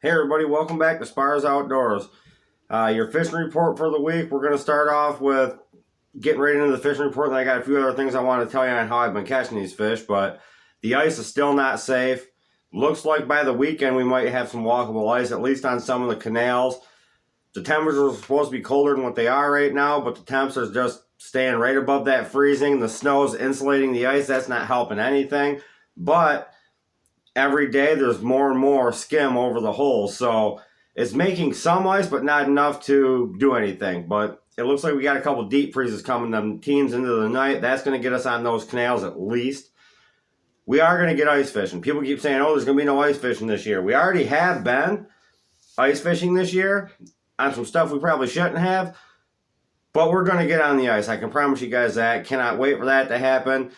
Hey everybody, welcome back to Sparrs Outdoors. Your fishing report for the week. We're going to start off with getting right into the fishing report, and I got a few other things I want to tell you on how I've been catching these fish, but the ice is still not safe. Looks like by the weekend we might have some walkable ice, at least on some of the canals. The temperatures are supposed to be colder than what they are right now, but the temps are just staying right above that freezing. The snow's insulating the ice. That's not helping anything, but every day there's more and more skim over the holes, so it's making some ice but not enough to do anything. But it looks like we got a couple deep freezes coming them teens into the night. That's going to get us on those canals at least. We are going to get ice fishing. People keep saying, oh, there's going to be no ice fishing this year. We already have been ice fishing this year on some stuff we probably shouldn't have, but we're going to get on the ice. I can promise you guys that. Cannot wait for that to happen.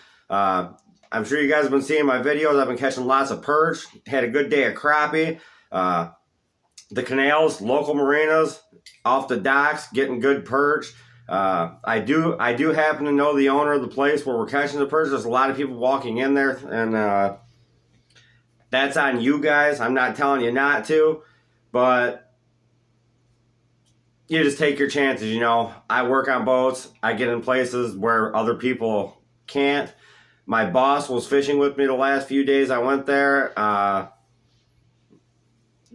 I'm sure you guys have been seeing my videos. I've been catching lots of perch. Had a good day of crappie. The canals, local marinas, off the docks, getting good perch. I do happen to know the owner of the place where we're catching the perch. There's a lot of people walking in there, and that's on you guys. I'm not telling you not to, but you just take your chances, you know. I work on boats. I get in places where other people can't. My boss was fishing with me the last few days I went there.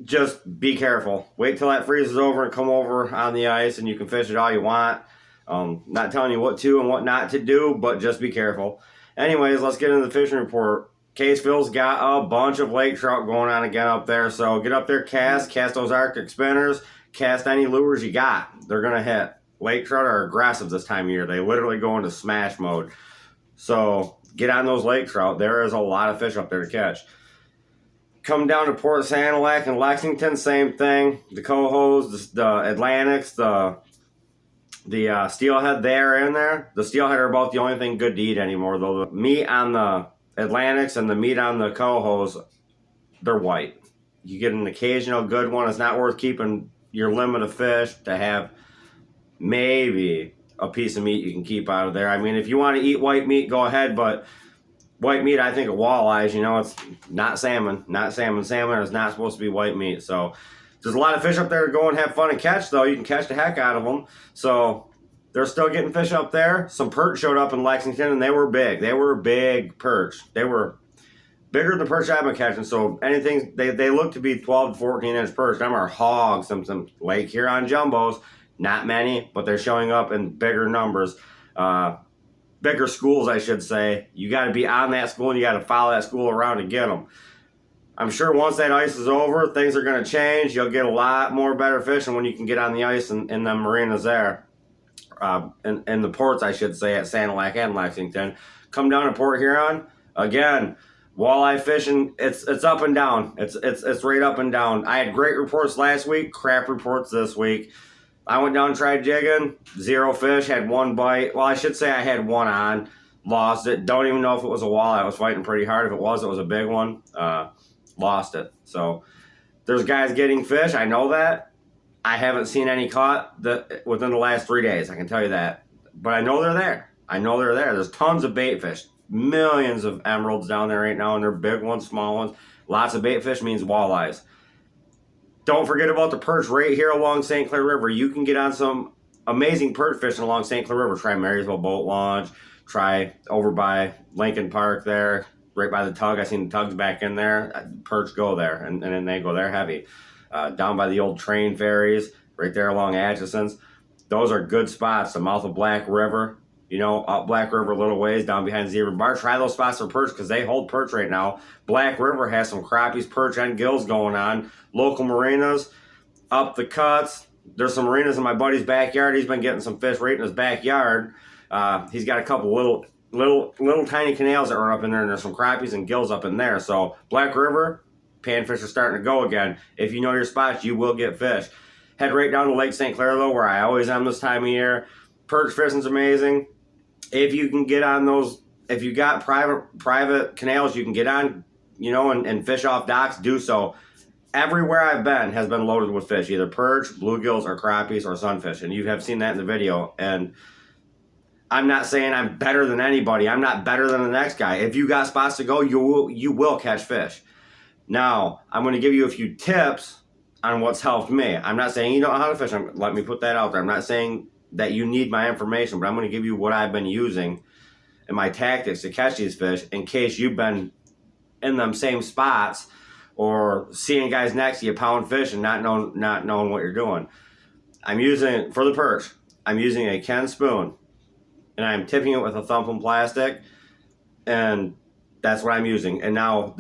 Just be careful. Wait till that freezes over and come over on the ice, and you can fish it all you want. Not telling you what to and what not to do, but just be careful. Anyways, let's get into the fishing report. Caseville's got a bunch of lake trout going on again up there, so get up there, cast those Arctic spinners, cast any lures you got. They're going to hit. Lake trout are aggressive this time of year. They literally go into smash mode. So get on those lake trout. There is a lot of fish up there to catch. Come down to Port Sanilac and Lexington, same thing. The cohos, the Atlantics, the steelhead there in there. The steelhead are about the only thing good to eat anymore, though. The meat on the Atlantics and the meat on the cohos, they're white. You get an occasional good one. It's not worth keeping your limit of fish to have maybe a piece of meat you can keep out of there. I mean, if you want to eat white meat, go ahead, but white meat, I think of walleyes, you know, it's not salmon. Salmon is not supposed to be white meat. So there's a lot of fish up there to go and have fun and catch, though. You can catch the heck out of them. So they're still getting fish up there. Some perch showed up in Lexington, and they were big. They were big perch. They were bigger than the perch I've been catching. So anything, they look to be 12 to 14 inch perch. Them are hogs, some Lake Huron jumbos. Not many, but they're showing up in bigger numbers. Bigger schools, I should say. You got to be on that school, and you got to follow that school around to get them. I'm sure once that ice is over, things are going to change. You'll get a lot more better fishing when you can get on the ice in the marinas there. In the ports, I should say, at Sanilac and Lexington. Come down to Port Huron. Again, walleye fishing, it's up and down. It's right up and down. I had great reports last week, crap reports this week. I went down and tried jigging, 0 fish, had 1 bite. Well, I should say I had 1 on, lost it. Don't even know if it was a walleye. I was fighting pretty hard. If it was a big one. Lost it. So there's guys getting fish. I know that. I haven't seen any caught within the last 3 days. I can tell you that. But I know they're there. There's tons of bait fish. Millions of emeralds down there right now, and they're big ones, small ones. Lots of bait fish means walleyes. Don't forget about the perch right here along St. Clair River. You can get on some amazing perch fishing along St. Clair River. Try Marysville Boat Launch. Try over by Lincoln Park there, right by the tug. I seen the tugs back in there. Perch go there, and then they go there heavy. Down by the old train ferries, right there along Atchison's. Those are good spots. The mouth of Black River. You know, up Black River a little ways, down behind Zebra Bar. Try those spots for perch because they hold perch right now. Black River has some crappies, perch, and gills going on. Local marinas, up the cuts. There's some marinas in my buddy's backyard. He's been getting some fish right in his backyard. He's got a couple little tiny canals that run up in there, and there's some crappies and gills up in there. So Black River, panfish are starting to go again. If you know your spots, you will get fish. Head right down to Lake St. Clair, though, where I always am this time of year. Perch fishing's amazing. If you can get on those, if you got private canals you can get on, you know, and fish off docks, do so. Everywhere I've been has been loaded with fish, either perch, bluegills, or crappies, or sunfish. And you have seen that in the video. And I'm not saying I'm better than anybody. I'm not better than the next guy. If you got spots to go, you will catch fish. Now, I'm going to give you a few tips on what's helped me. I'm not saying you don't know how to fish. Let me put that out there. I'm not saying that you need my information, but I'm going to give you what I've been using and my tactics to catch these fish in case you've been in them same spots or seeing guys next to you pound fish and not knowing what you're doing. I'm using, for the perch, I'm using a Ken spoon, and I'm tipping it with a thump and plastic, and that's what I'm using. And now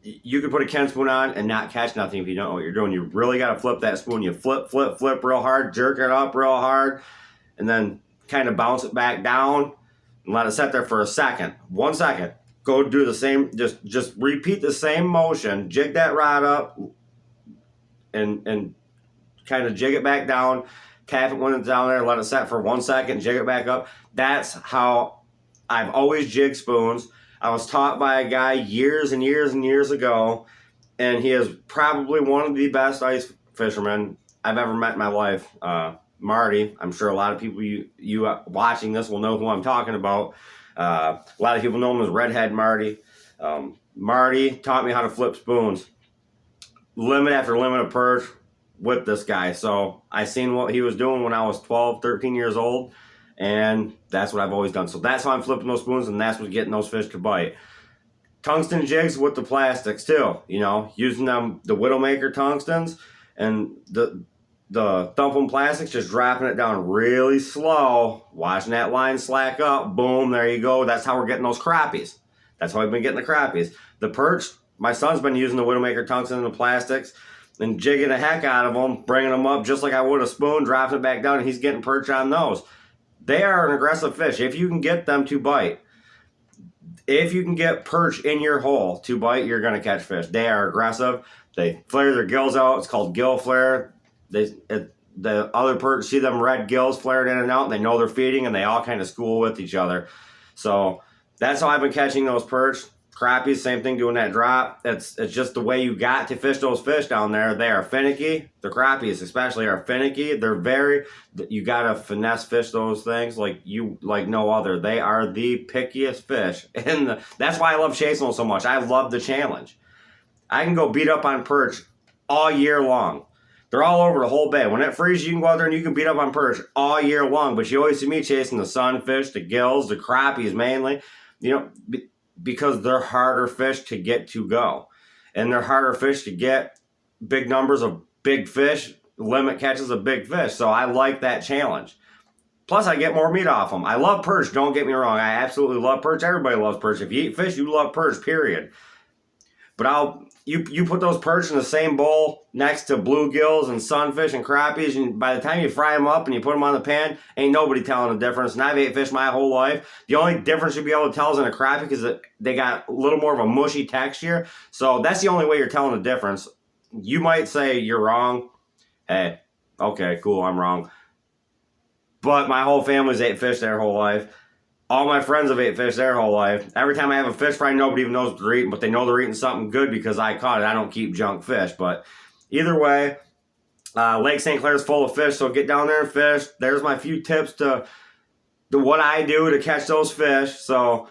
you can put a Ken spoon on and not catch nothing if you don't know what you're doing. You really got to flip that spoon. You flip real hard, jerk it up real hard, and then kind of bounce it back down and let it sit there for a second. 1 second. Go do the same, just repeat the same motion, jig that rod up and kind of jig it back down, tap it when it's down there, let it set for 1 second, jig it back up. That's how I've always jigged spoons. I was taught by a guy years and years and years ago, and he is probably one of the best ice fishermen I've ever met in my life. Marty, I'm sure a lot of people you watching this will know who I'm talking about. A lot of people know him as Redhead Marty. Marty taught me how to flip spoons. Limit after limit of perch with this guy. So I seen what he was doing when I was 12, 13 years old, and that's what I've always done. So that's how I'm flipping those spoons, and that's what's getting those fish to bite. Tungsten jigs with the plastics too, you know, using them, the Widowmaker tungstens, and the thumping plastics, just dropping it down really slow, watching that line slack up, boom, there you go. That's how we're getting those crappies. That's how I've been getting the crappies. The perch, my son's been using the Widowmaker tungsten and the plastics and jigging the heck out of them, bringing them up just like I would a spoon, dropping it back down, and he's getting perch on those. They are an aggressive fish if you can get them to bite. If you can get perch in your hole to bite, you're going to catch fish. They are aggressive. They flare their gills out. It's called gill flare. The other perch see them red gills flared in and out, and they know they're feeding, and they all kind of school with each other. So that's how I've been catching those perch. Crappies, same thing, doing that drop. It's just the way you got to fish those fish down there. They are finicky. The crappies especially are finicky. You gotta finesse fish those things like no other. They are the pickiest fish, and that's why I love chasing them so much. I love the challenge. I can go beat up on perch all year long. They're all over the whole bay. When it freezes, you can go out there and you can beat up on perch all year long. But you always see me chasing the sunfish, the gills, the crappies mainly. You know, because they're harder fish to get to go. And they're harder fish to get big numbers of big fish, limit catches of big fish. So I like that challenge. Plus, I get more meat off them. I love perch, don't get me wrong. I absolutely love perch. Everybody loves perch. If you eat fish, you love perch, period. But you put those perch in the same bowl next to bluegills and sunfish and crappies, and by the time you fry them up and you put them on the pan, ain't nobody telling the difference. And I've ate fish my whole life. The only difference you'll be able to tell is in a crappie because they got a little more of a mushy texture. So that's the only way you're telling the difference. You might say you're wrong. Hey, okay, cool, I'm wrong. But my whole family's ate fish their whole life. All my friends have ate fish their whole life. Every time I have a fish fry, nobody even knows what they're eating, but they know they're eating something good because I caught it. I don't keep junk fish. But either way, Lake St. Clair is full of fish, so get down there and fish. There's my few tips to what I do to catch those fish. So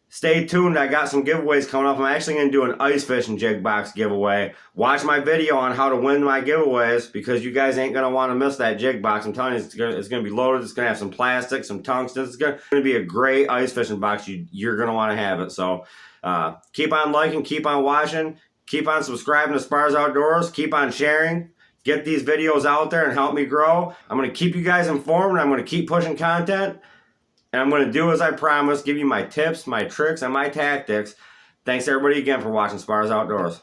stay tuned. I got some giveaways coming up. I'm actually going to do an ice fishing jig box giveaway. Watch my video on how to win my giveaways because you guys ain't going to want to miss that jig box. I'm telling you, it's going to be loaded. It's going to have some plastic, some tungsten. It's going to be a great ice fishing box. You're going to want to have it. So keep on liking, keep on watching, keep on subscribing to Sparrs Outdoors, keep on sharing. Get these videos out there and help me grow. I'm going to keep you guys informed. I'm going to keep pushing content. And I'm going to do as I promised, give you my tips, my tricks, and my tactics. Thanks everybody again for watching Sparrs Outdoors.